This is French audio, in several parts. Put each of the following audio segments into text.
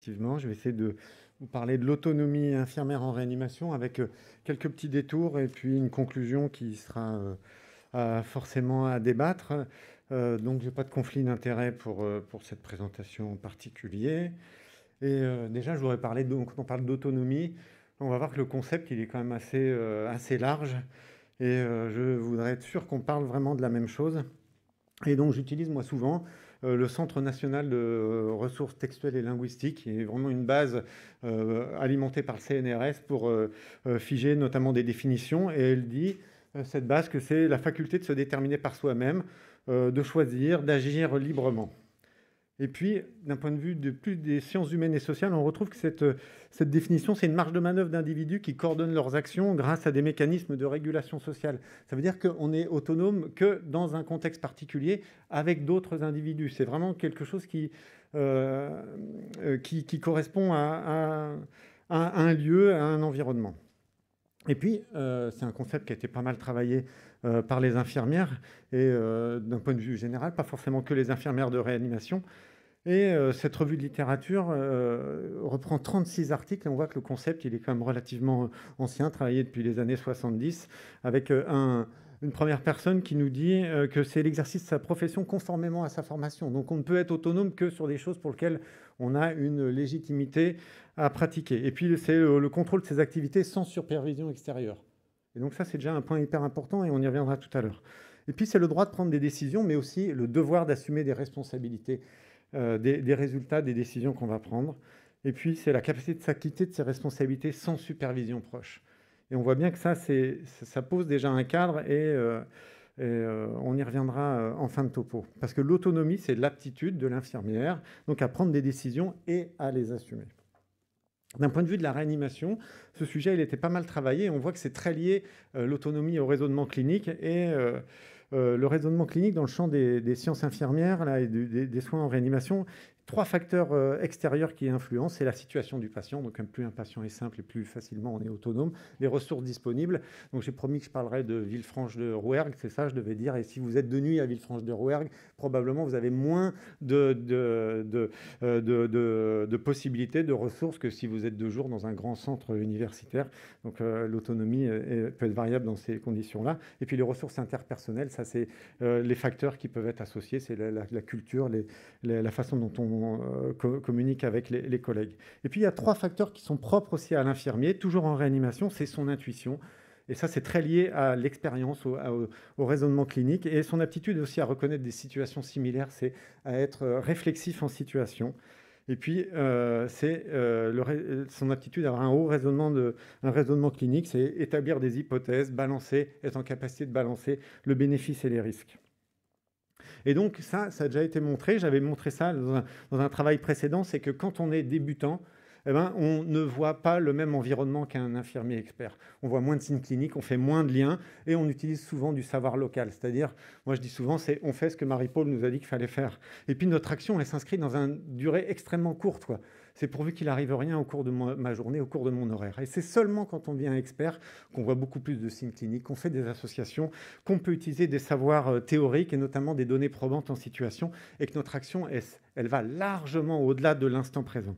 Effectivement, je vais essayer de vous parler de l'autonomie infirmière en réanimation avec quelques petits détours et puis une conclusion qui sera forcément à débattre. Donc, je n'ai pas de conflit d'intérêt pour cette présentation en particulier. Et déjà, je voudrais parler, quand on parle d'autonomie, on va voir que le concept, il est quand même assez large. Et je voudrais être sûr qu'on parle vraiment de la même chose. Et donc j'utilise moi souvent le Centre national de ressources textuelles et linguistiques, qui est vraiment une base alimentée par le CNRS pour figer notamment des définitions. Et elle dit, cette base, que c'est la faculté de se déterminer par soi-même, de choisir, d'agir librement. Et puis, d'un point de vue de plus des sciences humaines et sociales, on retrouve que cette définition, c'est une marge de manœuvre d'individus qui coordonnent leurs actions grâce à des mécanismes de régulation sociale. Ça veut dire qu'on est autonome que dans un contexte particulier avec d'autres individus. C'est vraiment quelque chose qui correspond à un lieu, à un environnement. Et puis, c'est un concept qui a été pas mal travaillé par les infirmières, et d'un point de vue général, pas forcément que les infirmières de réanimation. Et cette revue de littérature reprend 36 articles, et on voit que le concept, il est quand même relativement ancien, travaillé depuis les années 70, avec une première personne qui nous dit que c'est l'exercice de sa profession conformément à sa formation. Donc on ne peut être autonome que sur des choses pour lesquelles on a une légitimité à pratiquer. Et puis c'est le contrôle de ses activités sans supervision extérieure. Et donc ça, c'est déjà un point hyper important, et on y reviendra tout à l'heure. Et puis c'est le droit de prendre des décisions, mais aussi le devoir d'assumer des responsabilités. Des résultats des décisions qu'on va prendre. Et puis, c'est la capacité de s'acquitter de ses responsabilités sans supervision proche. Et on voit bien que ça pose déjà un cadre, et on y reviendra en fin de topo. Parce que l'autonomie, c'est l'aptitude de l'infirmière, donc à prendre des décisions et à les assumer. D'un point de vue de la réanimation, ce sujet, il était pas mal travaillé. On voit que c'est très lié, l'autonomie, au raisonnement clinique, et le raisonnement clinique dans le champ des sciences infirmières là, et des soins en réanimation. Trois facteurs extérieurs qui influencent, c'est la situation du patient, donc plus un patient est simple et plus facilement on est autonome, les ressources disponibles. Donc j'ai promis que je parlerais de Villefranche-de-Rouergue, c'est ça je devais dire, et si vous êtes de nuit à Villefranche-de-Rouergue, probablement vous avez moins de possibilités, de ressources que si vous êtes de jour dans un grand centre universitaire. Donc l'autonomie peut être variable dans ces conditions-là. Et puis les ressources interpersonnelles, ça c'est les facteurs qui peuvent être associés, c'est la culture, la façon dont on communique avec les collègues. Et puis il y a trois facteurs qui sont propres aussi à l'infirmier, toujours en réanimation, c'est son intuition. Et ça, c'est très lié à l'expérience, au raisonnement clinique, et son aptitude aussi à reconnaître des situations similaires, c'est à être réflexif en situation. Et puis, son aptitude à avoir un raisonnement clinique, c'est établir des hypothèses, être en capacité de balancer le bénéfice et les risques. Et donc ça a déjà été montré, j'avais montré ça dans un travail précédent, c'est que quand on est débutant, eh ben, on ne voit pas le même environnement qu'un infirmier expert. On voit moins de signes cliniques, on fait moins de liens, et on utilise souvent du savoir local. C'est-à-dire, moi je dis souvent, on fait ce que Marie-Paul nous a dit qu'il fallait faire. Et puis notre action, elle s'inscrit dans une durée extrêmement courte, quoi. C'est pourvu qu'il n'arrive rien au cours de ma journée, au cours de mon horaire. Et c'est seulement quand on devient expert qu'on voit beaucoup plus de signes cliniques, qu'on fait des associations, qu'on peut utiliser des savoirs théoriques et notamment des données probantes en situation, et que notre action, elle va largement au-delà de l'instant présent.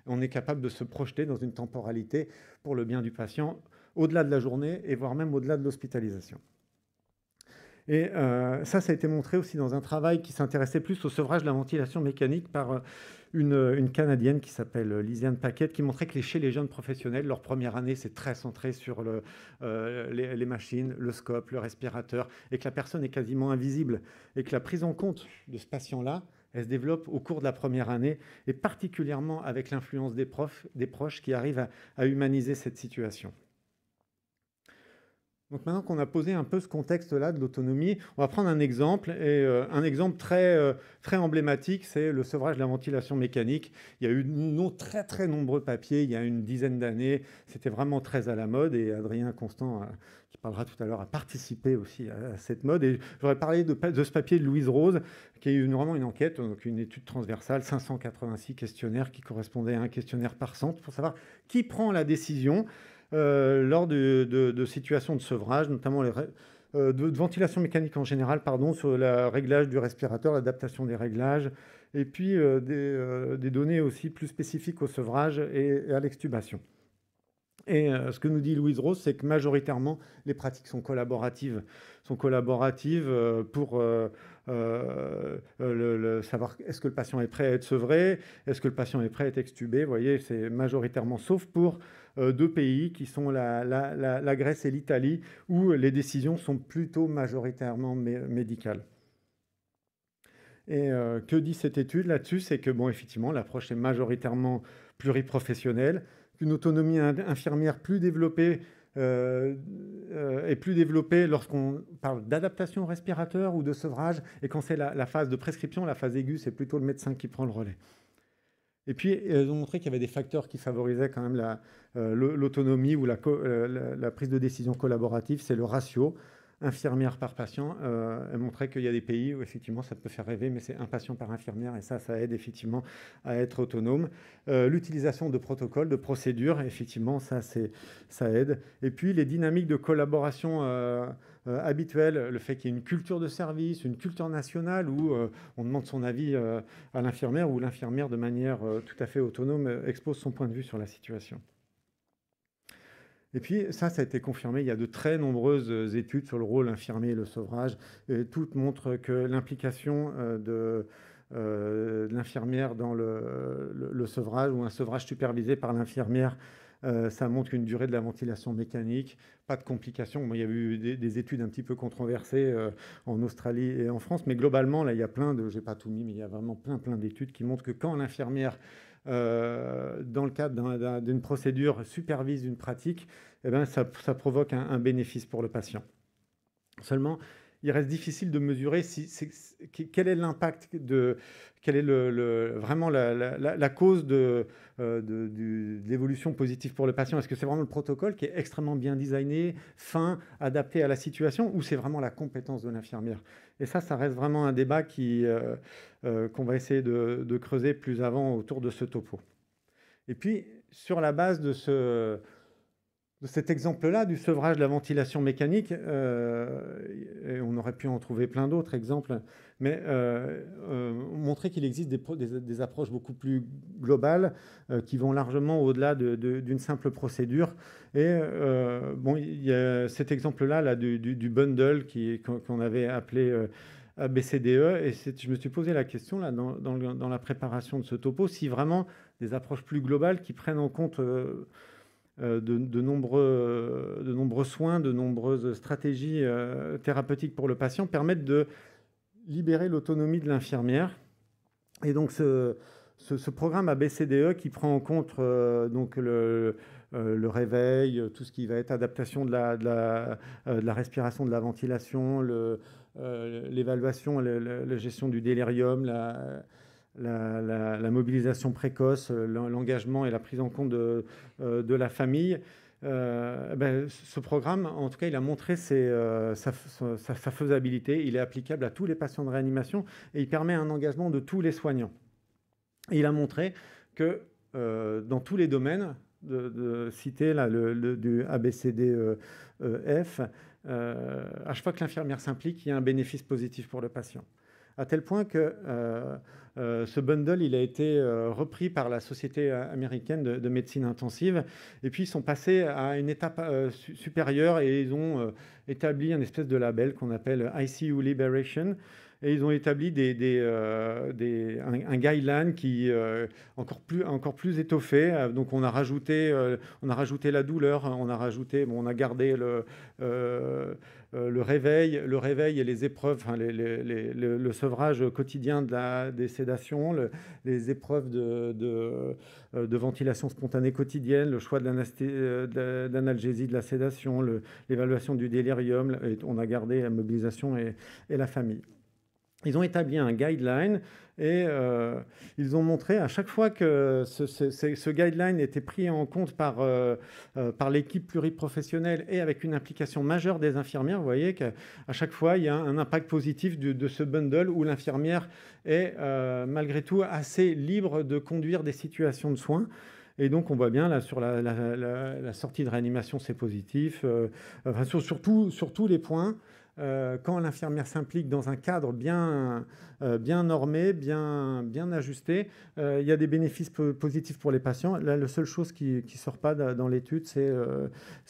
On est capable de se projeter dans une temporalité pour le bien du patient, au-delà de la journée et voire même au-delà de l'hospitalisation. Et ça a été montré aussi dans un travail qui s'intéressait plus au sevrage de la ventilation mécanique par une Canadienne qui s'appelle Lisiane Paquette, qui montrait que chez les jeunes professionnels, leur première année, c'est très centré sur les machines, le scope, le respirateur, et que la personne est quasiment invisible, et que la prise en compte de ce patient-là, elle se développe au cours de la première année, et particulièrement avec l'influence des proches qui arrivent à humaniser cette situation. Donc maintenant qu'on a posé un peu ce contexte-là de l'autonomie, on va prendre un exemple, et un exemple très emblématique, c'est le sevrage de la ventilation mécanique. Il y a eu très très nombreux papiers il y a une dizaine d'années, c'était vraiment très à la mode, et Adrien Constant, qui parlera tout à l'heure, a participé aussi à cette mode. Et j'aurais parlé de ce papier de Louise Rose, qui est vraiment une enquête, donc une étude transversale, 586 questionnaires qui correspondaient à un questionnaire par centre, pour savoir qui prend la décision lors de situations de sevrage, notamment de ventilation mécanique en général, sur le réglage du respirateur, l'adaptation des réglages, et puis des données aussi plus spécifiques au sevrage et à l'extubation. Et ce que nous dit Louise Rose, c'est que majoritairement, les pratiques sont collaboratives. Pour savoir est-ce que le patient est prêt à être sevré, est-ce que le patient est prêt à être extubé. Vous voyez, c'est majoritairement, sauf pour deux pays qui sont la Grèce et l'Italie, où les décisions sont plutôt majoritairement médicales. Et que dit cette étude là-dessus? C'est que, bon, effectivement, l'approche est majoritairement pluriprofessionnelle, qu'une autonomie infirmière plus développée est plus développée lorsqu'on parle d'adaptation au respirateur ou de sevrage, et quand c'est la phase de prescription, la phase aiguë, c'est plutôt le médecin qui prend le relais. Et puis, ils ont montré qu'il y avait des facteurs qui favorisaient quand même l'autonomie ou la prise de décision collaborative, c'est le ratio infirmière par patient. Elle montrait qu'il y a des pays où effectivement ça peut faire rêver, mais c'est un patient par infirmière, et ça aide effectivement à être autonome. L'utilisation de protocoles, de procédures, effectivement, ça aide. Et puis les dynamiques de collaboration habituelles, le fait qu'il y ait une culture de service, une culture nationale où on demande son avis à l'infirmière, ou l'infirmière de manière tout à fait autonome expose son point de vue sur la situation. Et puis ça a été confirmé, il y a de très nombreuses études sur le rôle infirmier et le sevrage, et toutes montrent que l'implication de l'infirmière dans le sevrage, ou un sevrage supervisé par l'infirmière, ça montre une durée de la ventilation mécanique, pas de complications. Bon, il y a eu des études un petit peu controversées en Australie et en France, mais globalement, là, il y a plein de, j'ai pas tout mis, mais il y a vraiment plein d'études qui montrent que quand l'infirmière dans le cadre d'une procédure supervise une pratique, eh bien, ça provoque un bénéfice pour le patient. Seulement, il reste difficile de mesurer quel est l'impact, quelle est vraiment la cause de l'évolution positive pour le patient. Est-ce que c'est vraiment le protocole qui est extrêmement bien designé, fin, adapté à la situation, ou c'est vraiment la compétence de l'infirmière? Et ça reste vraiment un débat qu'on va essayer de creuser plus avant autour de ce topo. Et puis, sur la base de cet exemple-là, du sevrage de la ventilation mécanique, et on aurait pu en trouver plein d'autres exemples, mais montrer qu'il existe des approches beaucoup plus globales qui vont largement au-delà d'une simple procédure. Et bon, il y a cet exemple-là du bundle qu'on avait appelé ABCDE, et je me suis posé la question là, dans la préparation de ce topo, si vraiment des approches plus globales qui prennent en compte de nombreux soins, de nombreuses stratégies thérapeutiques pour le patient permettent de libérer l'autonomie de l'infirmière. Et donc ce programme ABCDE qui prend en compte donc le réveil, tout ce qui va être adaptation de la respiration, de la ventilation, l'évaluation, la gestion du délirium, la mobilisation précoce, l'engagement et la prise en compte de la famille. Ce programme, en tout cas, il a montré sa faisabilité. Il est applicable à tous les patients de réanimation et il permet un engagement de tous les soignants. Et il a montré que dans tous les domaines cités, là, du ABCDF, à chaque fois que l'infirmière s'implique, il y a un bénéfice positif pour le patient. À tel point que ce bundle, il a été repris par la Société américaine de médecine intensive, et puis ils sont passés à une étape supérieure, et ils ont établi un espèce de label qu'on appelle ICU Liberation, et ils ont établi un guideline qui encore plus étoffé. Donc on a rajouté la douleur, on a gardé le réveil et les épreuves, enfin, le sevrage quotidien des sédations, les épreuves de ventilation spontanée quotidienne, le choix de l'analgésie de la sédation, l'évaluation du délirium, et on a gardé la mobilisation et la famille. Ils ont établi un guideline et ils ont montré à chaque fois que ce guideline était pris en compte par l'équipe pluriprofessionnelle et avec une implication majeure des infirmières. Vous voyez qu'à chaque fois, il y a un impact positif de ce bundle où l'infirmière est malgré tout assez libre de conduire des situations de soins. Et donc, on voit bien là sur la sortie de réanimation, c'est positif. Enfin, sur tous les points. quand l'infirmière s'implique dans un cadre bien normé, bien ajusté, il y a des bénéfices positifs pour les patients. Là, la seule chose qui ne sort pas dans l'étude, c'est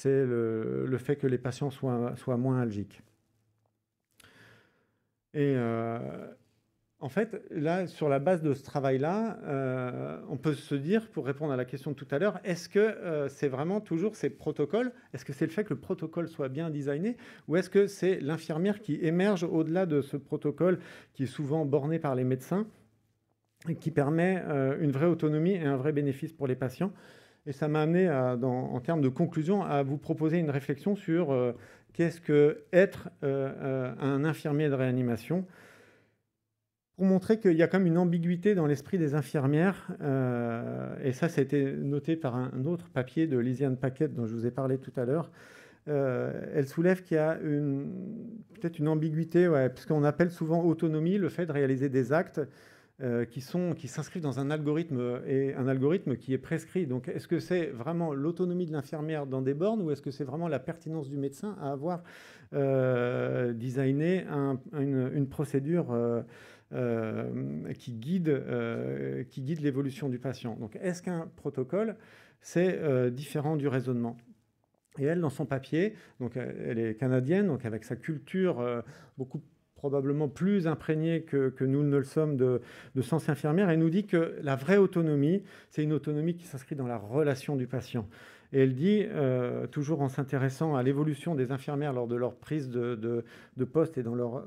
le fait que les patients soient moins algiques. Et en fait, là, sur la base de ce travail-là, on peut se dire, pour répondre à la question de tout à l'heure, est-ce que c'est vraiment toujours ces protocoles? Est-ce que c'est le fait que le protocole soit bien designé? Ou est-ce que c'est l'infirmière qui émerge au-delà de ce protocole qui est souvent borné par les médecins et qui permet une vraie autonomie et un vrai bénéfice pour les patients? Et ça m'a amené, en termes de conclusion, à vous proposer une réflexion sur qu'est-ce que être un infirmier de réanimation, pour montrer qu'il y a quand même une ambiguïté dans l'esprit des infirmières. Et ça a été noté par un autre papier de Lisiane Paquette, dont je vous ai parlé tout à l'heure. Elle soulève qu'il y a peut-être une ambiguïté, puisqu'on appelle souvent autonomie le fait de réaliser des actes qui s'inscrivent dans un algorithme, et un algorithme qui est prescrit. Donc, est-ce que c'est vraiment l'autonomie de l'infirmière dans des bornes, ou est-ce que c'est vraiment la pertinence du médecin à avoir designé une procédure qui guide l'évolution du patient? Donc, est-ce qu'un protocole, c'est différent du raisonnement? Et elle, dans son papier, donc elle est canadienne, donc avec sa culture beaucoup probablement plus imprégnée que nous ne le sommes de sciences infirmières, elle nous dit que la vraie autonomie, c'est une autonomie qui s'inscrit dans la relation du patient. Et elle dit, toujours en s'intéressant à l'évolution des infirmières lors de leur prise de poste et dans leur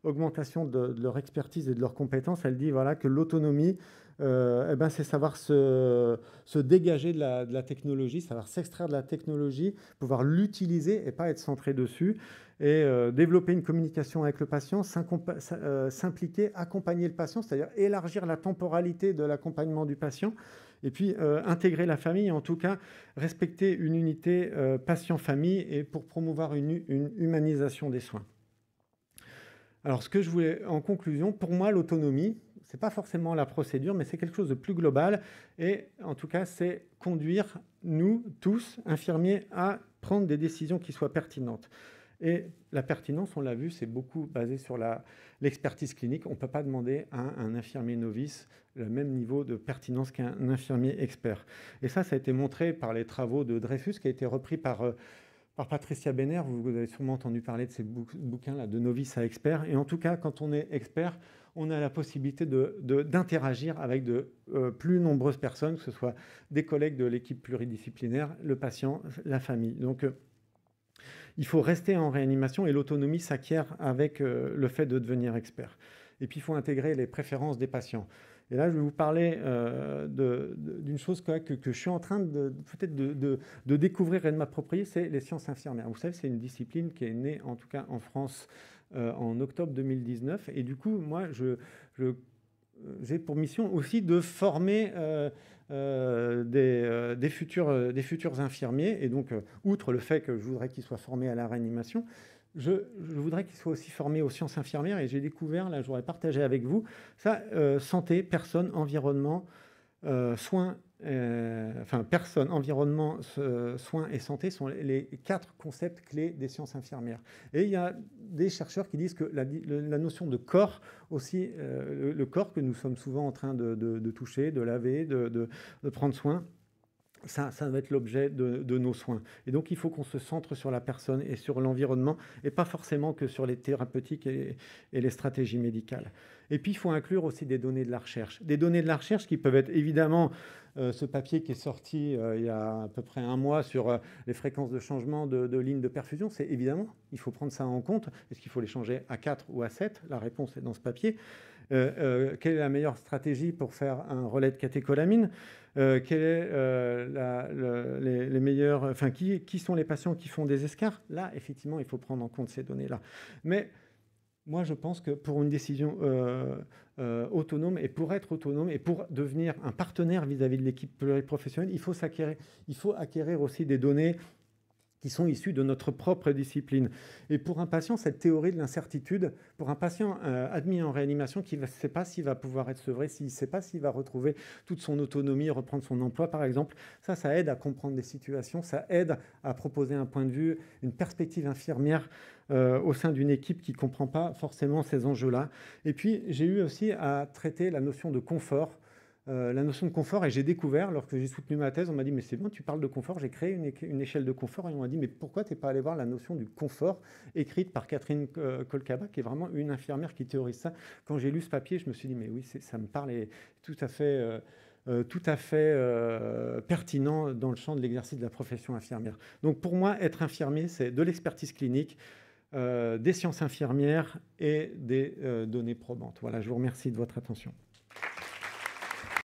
augmentation de leur expertise et de leurs compétences, elle dit voilà, que l'autonomie, c'est savoir se dégager de la technologie, savoir s'extraire de la technologie, pouvoir l'utiliser et pas être centré dessus, et développer une communication avec le patient, s'impliquer, accompagner le patient, c'est-à-dire élargir la temporalité de l'accompagnement du patient, et puis intégrer la famille, en tout cas respecter une unité patient-famille, et pour promouvoir une humanisation des soins. Alors, ce que je voulais, en conclusion, pour moi, l'autonomie, ce n'est pas forcément la procédure, mais c'est quelque chose de plus global. Et en tout cas, c'est conduire, nous, tous, infirmiers, à prendre des décisions qui soient pertinentes. Et la pertinence, on l'a vu, c'est beaucoup basé sur l'expertise clinique. On ne peut pas demander à un infirmier novice le même niveau de pertinence qu'un infirmier expert. Et ça a été montré par les travaux de Dreyfus, qui a été repris par Patricia Benner. Vous avez sûrement entendu parler de ces bouquins-là, de novice à expert. Et en tout cas, quand on est expert, on a la possibilité d'interagir avec de plus nombreuses personnes, que ce soit des collègues de l'équipe pluridisciplinaire, le patient, la famille. Donc, il faut rester en réanimation, et l'autonomie s'acquiert avec le fait de devenir expert. Et puis, il faut intégrer les préférences des patients. Et là, je vais vous parler d'une chose que je suis en train peut-être de découvrir et de m'approprier, c'est les sciences infirmières. Vous savez, c'est une discipline qui est née, en tout cas en France, en octobre 2019. Et du coup, moi, j'ai pour mission aussi de former des futurs infirmiers. Et donc, outre le fait que je voudrais qu'ils soient formés à la réanimation, je voudrais qu'ils soient aussi formés aux sciences infirmières. Et j'ai découvert, là, je voudrais partager avec vous, ça, santé, personne, environnement, soins, personne, environnement, soins et santé sont les 4 concepts clés des sciences infirmières. Et il y a des chercheurs qui disent que la notion de corps aussi, le corps que nous sommes souvent en train de toucher, de laver, de prendre soin, ça va être l'objet de nos soins. Et donc, il faut qu'on se centre sur la personne et sur l'environnement, et pas forcément que sur les thérapeutiques et les stratégies médicales. Et puis, il faut inclure aussi des données de la recherche. Des données de la recherche qui peuvent être évidemment ce papier qui est sorti il y a à peu près un mois sur les fréquences de changement de lignes de perfusion. C'est évidemment, il faut prendre ça en compte. Est-ce qu'il faut les changer à 4 ou à 7? La réponse est dans ce papier. Quelle est la meilleure stratégie pour faire un relais de catécholamine? Quelle est les meilleurs, qui sont les patients qui font des escarres? Là, effectivement, il faut prendre en compte ces données-là. Mais moi, je pense que pour une décision autonome, et pour être autonome, et pour devenir un partenaire vis-à-vis de l'équipe pluriprofessionnelle, il faut acquérir aussi des données qui sont issus de notre propre discipline. Et pour un patient, cette théorie de l'incertitude, pour un patient admis en réanimation qui ne sait pas s'il va pouvoir être sevré, s'il ne sait pas s'il va retrouver toute son autonomie, reprendre son emploi par exemple, ça aide à comprendre des situations, ça aide à proposer un point de vue, une perspective infirmière au sein d'une équipe qui ne comprend pas forcément ces enjeux-là. Et puis, j'ai eu aussi à traiter la notion de confort. Et j'ai découvert, lorsque j'ai soutenu ma thèse, on m'a dit, mais c'est bon, tu parles de confort, j'ai créé une échelle de confort, et on m'a dit, mais pourquoi tu n'es pas allé voir la notion du confort écrite par Catherine Kolkaba, qui est vraiment une infirmière qui théorise ça. Quand j'ai lu ce papier, je me suis dit, mais oui, ça me parle, et tout à fait pertinent dans le champ de l'exercice de la profession infirmière. Donc pour moi, être infirmier, c'est de l'expertise clinique, des sciences infirmières et des données probantes. Voilà, je vous remercie de votre attention.